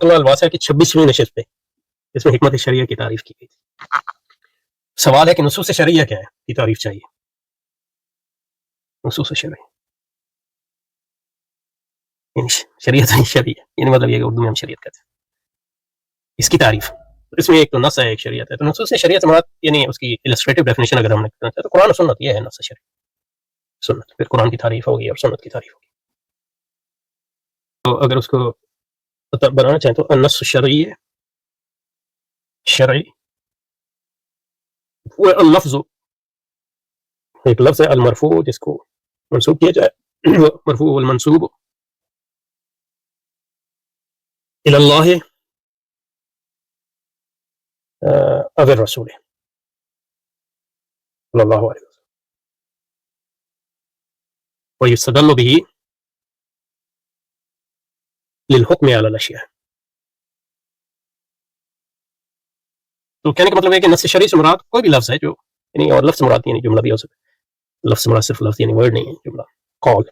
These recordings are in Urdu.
الواسع کی 26ویں نشست پہ اس میں حکمت شرعیہ کی تعریف کی گئی تھی. سوال ہے کہ نصوص شرعیہ کیا ہے کی تعریف چاہیے. نصوص شرعیہ یعنی شریعت نہیں شرعیہ، یعنی مطلب یہ کہ اردو میں ہم شریعت کہتے ہیں. اس کی تعریف اس میں ایک تو نص ہے ایک شریعت ہے. تو نصوص شریعت مراد یعنی اس کی السٹریٹو ڈیفینیشن اگر ہم نے کرنا چاہے تو قرآن و سنت یہ ہے نص شریعت. سنت پھر قرآن کی تعریف ہوگی اور سنت کی تعریف ہوگی. تو اگر اس کو بنانا چاہیں تو النص شرعی وہ اللفظ ایک لفظ ہے المرفوع جس کو منسوب کیا جائے مرفوع والمنسوب الی اللہ او الرسول صلی اللہ علیہ وسلم ويستدل به للحکم علی الاشیاء. تو کہنے کا مطلب ہے کہ نص شرعی سے مراد کوئی بھی لفظ ہے جو یعنی اور لفظ مراد یعنی جملہ بھی ہو سکتا ہے. لفظ مراد صرف لفظ یعنی ورڈ نہیں ہے جملہ قول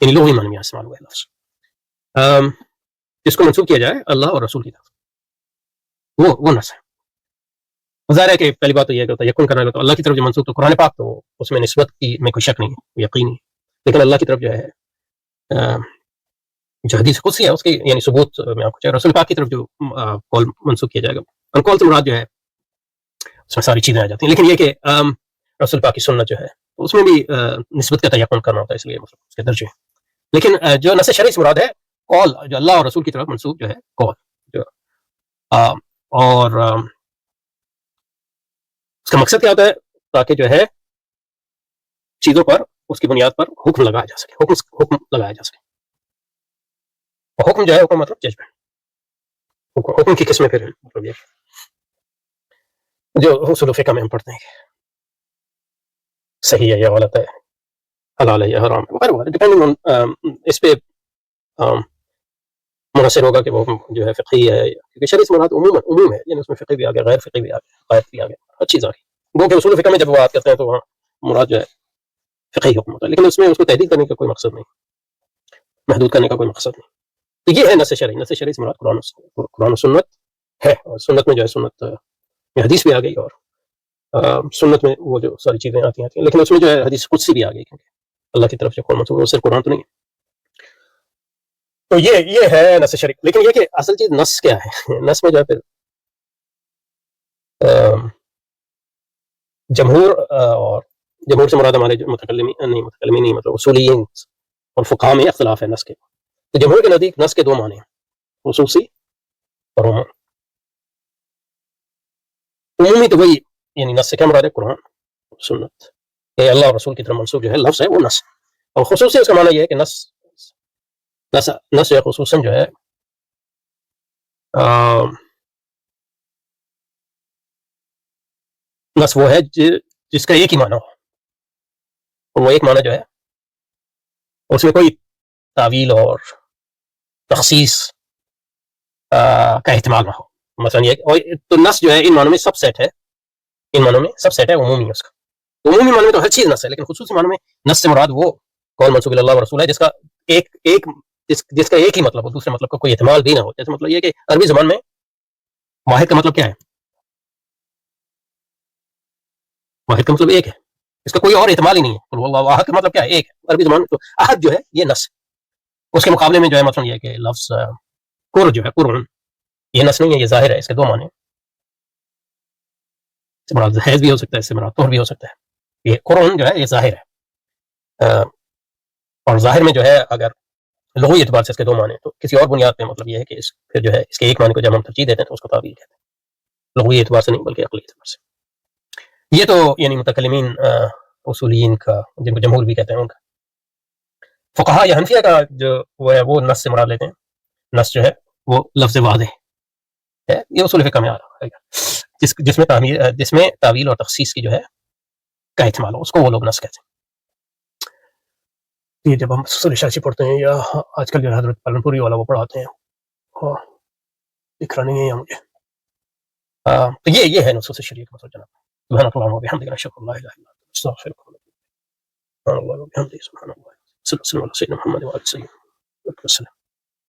یعنی لغوی معنی میں استعمال ہوا ہے لفظ جس کو منسوب کیا جائے اللہ اور رسول کی طرف وہ نص ہے. ظاہر ہے کہ پہلی بات تو یہ کہ یقین کرنا ہے تو اللہ کی طرف جو منسوب تو قرآن پاک تو اس میں نسبت کی میں کوئی شک نہیں ہے یقینی. لیکن اللہ کی طرف جو ہے جو حدیث قدسی ہے اس کی یعنی ثبوت میں آپ کو چاہیے. رسول پاک کی طرف جو قول منسوب کیا جائے گا اور قول سے مراد جو ہے اس میں ساری چیزیں آ جاتی ہیں. لیکن یہ کہ رسول پاک کی سنت جو ہے اس میں بھی نسبت کا تیقن کرنا ہوتا ہے اس لیے مطلب اس کے درجے ہیں. لیکن جو نص شرعی سے مراد ہے قول جو اللہ اور رسول کی طرف منسوب جو ہے قول جو اور اس کا مقصد کیا ہوتا ہے تاکہ جو ہے چیزوں پر اس کی بنیاد پر حکم لگایا جا سکے حکم لگایا جا سکے. اور حکم جو ہے حکم مطلب ججمنٹ حکم کی قسمیں پھر مطلب یہ جو اصول فقہ میں ہم پڑھتے ہیں کہ صحیح ہے یا غلط ہے حلال ہے یا حرام ہے وغیرہ وغیرہ ڈپینڈنگ اس پہ منحصر ہوگا کہ وہ جو ہے فقہی ہے کیونکہ شرعی سے مراد عموم ہے یعنی اس میں فقہی بھی آ گیا غیر فقہی بھی آ گیا غیر بھی آ گیا ہر چیز آ گئی. وہ کہ اصول فقہ میں جب وہ بات کرتے ہیں تو وہاں مراد جو ہے فقہی حکم ہوتا ہے لیکن اس میں اس کو تحدید کرنے کا کوئی مقصد نہیں محدود کرنے کا کوئی مقصد نہیں. تو یہ ہے نص شرعی سے مراد قرآن و سنت ہے. اور سنت میں جو ہے سنت میں حدیث بھی آ گئی اور سنت میں وہ جو ساری چیزیں آتی ہیں لیکن اس میں جو ہے حدیث قدسی بھی آ گئی کیونکہ اللہ کی طرف سے قول منسوب وہ صرف قرآن تو نہیں ہے. تو یہ ہے نص شرعی. لیکن یہ کہ اصل چیز نص کیا ہے نص میں جو ہے پھر جمہور اور جمہور سے مراد ہمارے متکلمین نہیں مطلب اصولیین اور فقہاء میں اختلاف ہے نص کے. تو جمہور کے نزدیک نص کے دو معنی ہیں خصوصی اور عمومی. تو وہی یعنی نص سے کیا مراد ہے قرآن سنت کہ اللہ اور رسول کی طرف منسوب جو ہے لفظ ہے وہ نص. اور خصوصی اس کا معنی یہ ہے کہ نص یا خصوصاً جو ہے نص وہ ہے جس کا ایک ہی معنی ہو اور وہ ایک معنی جو ہے اس میں کوئی تعویل اور تخصیص کا احتمال نہ ہو. مثلا یہ تو نص جو ہے ان معنوں میں سب سیٹ ہے عمومی ہے اس کا. تو عمومی معنوں میں تو ہر چیز نص ہے لیکن خصوصی معنوں میں نص سے مراد وہ قول منسوب اللہ و رسول ہے جس کا جس کا ایک ہی مطلب ہو دوسرے مطلب کا کوئی احتمال بھی نہ ہو. جیسے مطلب یہ کہ عربی زبان میں واحد کا مطلب کیا ہے واحد کا مطلب ایک ہے اس کا کوئی اور احتمال ہی نہیں ہے. واحد کا مطلب کیا ہے ایک ہے عربی زبان میں. تو احد جو ہے یہ نص اس کے مقابلے میں جو ہے مثلا یہ کہ لفظ قر جو ہے قرآن یہ نص نہیں ہے یہ ظاہر ہے. اس کے دو معنی اس سے مراد حیض بھی ہو سکتا ہے اس سے مراد طہر بھی ہو سکتا ہے. یہ قرآن جو ہے یہ ظاہر ہے اور ظاہر میں جو ہے اگر لغوی اعتبار سے اس کے دو معنی تو کسی اور بنیاد پہ مطلب یہ ہے کہ پھر جو ہے اس کے ایک معنی کو جب ہم ترجیح دیتے ہیں تو اس کو تعویل کہتے ہیں لغوی اعتبار سے نہیں بلکہ عقلی اعتبار سے. یہ تو یعنی متکلمین اصولین کا جن کو جمہور بھی کہتے ہیں ان کا. فقہاء یا حنفیہ کا جو وہ ہے وہ نص سے مراد لیتے ہیں. نص جو ہے وہ لفظ واضح ہے یہ اصول فقہ میں آ رہا ہے جس میں تعویل اور تخصیص کی جو ہے کا احتمال ہو اس کو وہ لوگ نص کہتے ہیں. یہ جب ہم اصول شرعی پڑھتے ہیں یا آج کل جو حضرت پالن پوری والا وہ پڑھاتے ہیں اور دکھ رہا نہیں ہے مجھے. تو یہ ہے نصوص شریعہ کا مطلب جناب. سبحان اللہ و بحمدہ اشہد ان لا الہ الا انت استغفرک و اتوب الیک. سبحان اللہ و بحمدہ سبحان اللہ صلی اللہ علیہ وسلم محمد و علیہ وسلم.